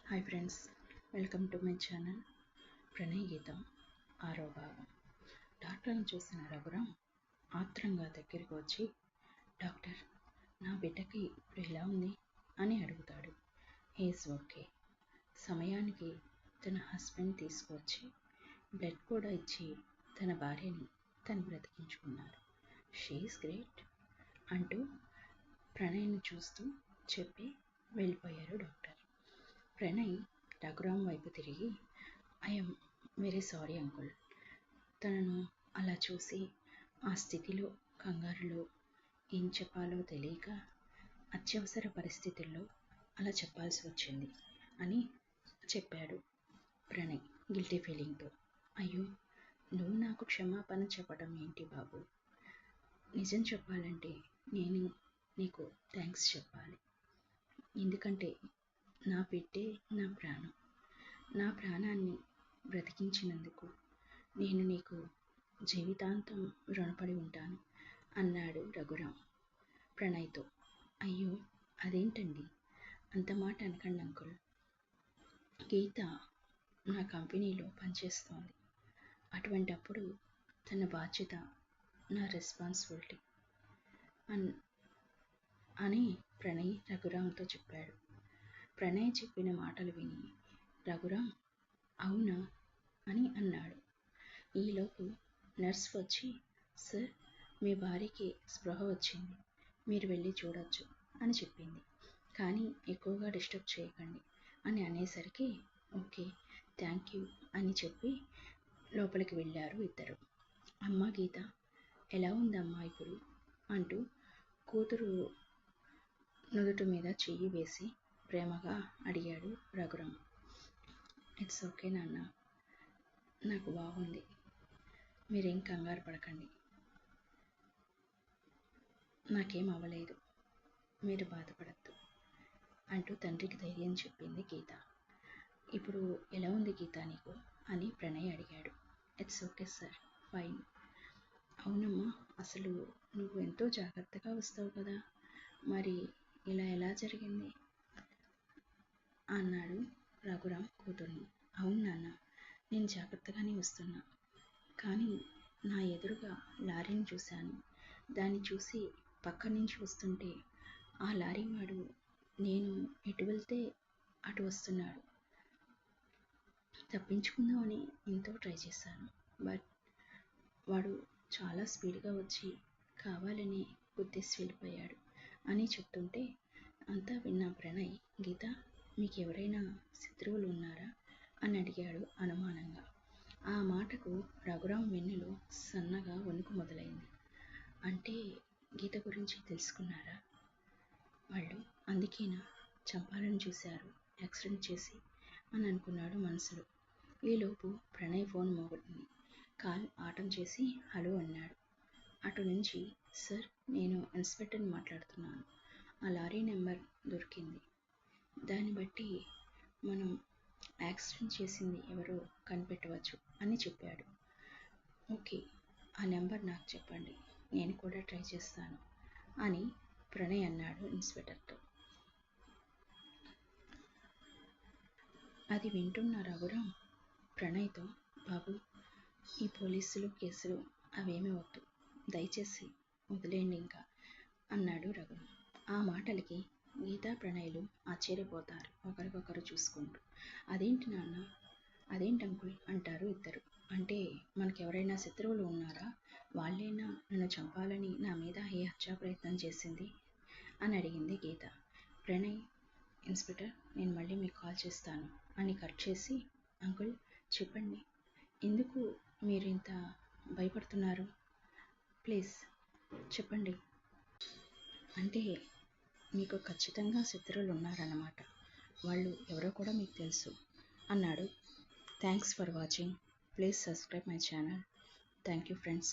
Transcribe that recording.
Hi friends, welcome to my channel. Pranay గీతం 6వ భాగం. డాక్టర్ని చూసిన రఘురాం ఆత్రంగా దగ్గరికి వచ్చి, డాక్టర్, నా బిడ్డకి ఇప్పుడు ఎలా ఉంది అని అడుగుతాడు. Is okay. సమయానికి తన హస్బెండ్ తీసుకువచ్చి బ్లడ్ కూడా ఇచ్చి తన భార్యని తను బ్రతికించుకున్నారు. షీఈస్ గ్రేట్ అంటూ ప్రణయ్ని చూస్తూ చెప్పి వెళ్ళిపోయారు డాక్టర్. ప్రణయ్ రఘురాం వైపు తిరిగి, ఐఎమ్ వెరీ సారీ అంకుల్. తనను అలా చూసి ఆ స్థితిలో, కంగారులో ఏం చెప్పాలో తెలియక అత్యవసర పరిస్థితుల్లో అలా చెప్పాల్సి వచ్చింది అని చెప్పాడు ప్రణయ్ గిల్టీ ఫీలింగ్తో. అయ్యో, నువ్వు నాకు క్షమాపణ చెప్పడం ఏంటి బాబు? నిజం చెప్పాలంటే నేను నీకు థ్యాంక్స్ చెప్పాలి. ఎందుకంటే నా బిడ్డే నా ప్రాణం. నా ప్రాణాన్ని బ్రతికించినందుకు నేను నీకు జీవితాంతం రుణపడి ఉంటాను అన్నాడు రఘురాం ప్రణయ్తో. అయ్యో, అదేంటండి, అంత మాట అనకండి అంకుల్. గీత నా కంపెనీలో పనిచేస్తోంది. అటువంటప్పుడు తన బాధ్యత నా రెస్పాన్సిబిలిటీ అని ప్రణయ్ రఘురాంతో చెప్పాడు. ప్రణయ్ చెప్పిన మాటలు విని రఘురాం అవునా అని అన్నాడు. ఈలోపు నర్స్ వచ్చి, సార్, మీ భార్యకి స్పృహ వచ్చింది, మీరు వెళ్ళి చూడొచ్చు అని చెప్పింది. కానీ ఎక్కువగా డిస్టర్బ్ చేయకండి అని అనేసరికి ఓకే, థ్యాంక్ యూ అని చెప్పి లోపలికి వెళ్ళారు ఇద్దరు. అమ్మ గీత, ఎలా ఉందమ్మా ఇప్పుడు అంటూ కూతురు నుదుటి మీద చెయ్యి వేసి ప్రేమగా అడిగాడు రఘురాం. ఇట్స్ ఓకే నాన్న, నాకు బాగుంది, మీరేం కంగారు పడకండి, నాకేం అవ్వలేదు, మీరు బాధపడద్దు అంటూ తండ్రికి ధైర్యం చెప్పింది గీత. ఇప్పుడు ఎలా ఉంది గీత నీకు అని ప్రణయ్ అడిగాడు. It's okay sir, fine. అవునమ్మా, అసలు నువ్వు ఎంతో జాగ్రత్తగా వస్తావు కదా, మరి ఇలా ఎలా జరిగింది అన్నాడు రఘురాం కూతుర్ని. అవును నాన్న, నేను జాగ్రత్తగానే వస్తున్నా, కానీ నా ఎదురుగా లారీని చూశాను. దాన్ని చూసి పక్క నుంచి వస్తుంటే ఆ లారీ వాడు నేను ఎటు వెళ్తే అటు వస్తున్నాడు. తప్పించుకుందామని ఎంతో ట్రై చేశాను, బట్ వాడు చాలా స్పీడ్గా వచ్చి కావాలని గుద్దేసి వెళ్ళిపోయాడు అని చెప్తుంటే అంతా విన్న ప్రణయ్, గీత, మీకు ఎవరైనా శత్రువులు ఉన్నారా అని అడిగాడు అనుమానంగా. ఆ మాటకు రఘురాం వెన్నులో సన్నగా వణుకు మొదలైంది. అంటే గీత గురించి తెలుసుకున్నారా వాళ్ళు? అందుకేనా చంపాలని చూశారు యాక్సిడెంట్ చేసి అని అనుకున్నాడు మనసులో. ఈలోపు ప్రణయ్ ఫోన్ మోగుతుంది. కాల్ ఆటం చేసి హలో అన్నాడు. అటు నుంచి, సార్, నేను ఇన్స్పెక్టర్ని మాట్లాడుతున్నాను. ఆ లారీ నెంబర్ దొరికింది. దాన్ని బట్టి మనం యాక్సిడెంట్ చేసింది ఎవరో కనిపెట్టవచ్చు అని చెప్పాడు. ఓకే, ఆ నెంబర్ నాకు చెప్పండి, నేను కూడా ట్రై చేస్తాను అని ప్రణయ్ అన్నాడు ఇన్స్పెక్టర్తో. అది వింటున్న రఘురాం ప్రణయ్తో, బాబు, ఈ పోలీసులు కేసులు అవేమీ వద్దు, దయచేసి వదిలేయండి ఇంకా అన్నాడు రఘురాం. ఆ మాటలకి గీతా ప్రణయ్లు ఆశ్చర్యపోతారు ఒకరికొకరు చూసుకుంటూ. అదేంటి నాన్న, అదేంటి అంకుల్ అంటారు ఇద్దరు. అంటే మనకెవరైనా శత్రువులు ఉన్నారా? వాళ్ళైనా నన్ను చంపాలని నా మీద ఏ హత్యా ప్రయత్నం చేసింది అని అడిగింది గీత. ప్రణయ్, ఇన్స్పెక్టర్, నేను మళ్ళీ మీకు కాల్ చేస్తాను అని కట్ చేసి, అంకుల్ చెప్పండి, ఎందుకు మీరు ఇంత భయపడుతున్నారు? ప్లీజ్ చెప్పండి. అంటే మీకు ఖచ్చితంగా శత్రువులు ఉన్నారన్నమాట, వాళ్ళు ఎవరో కూడా మీకు తెలుసు అన్నాడు. Thanks for watching. Please subscribe my channel. Thank you friends.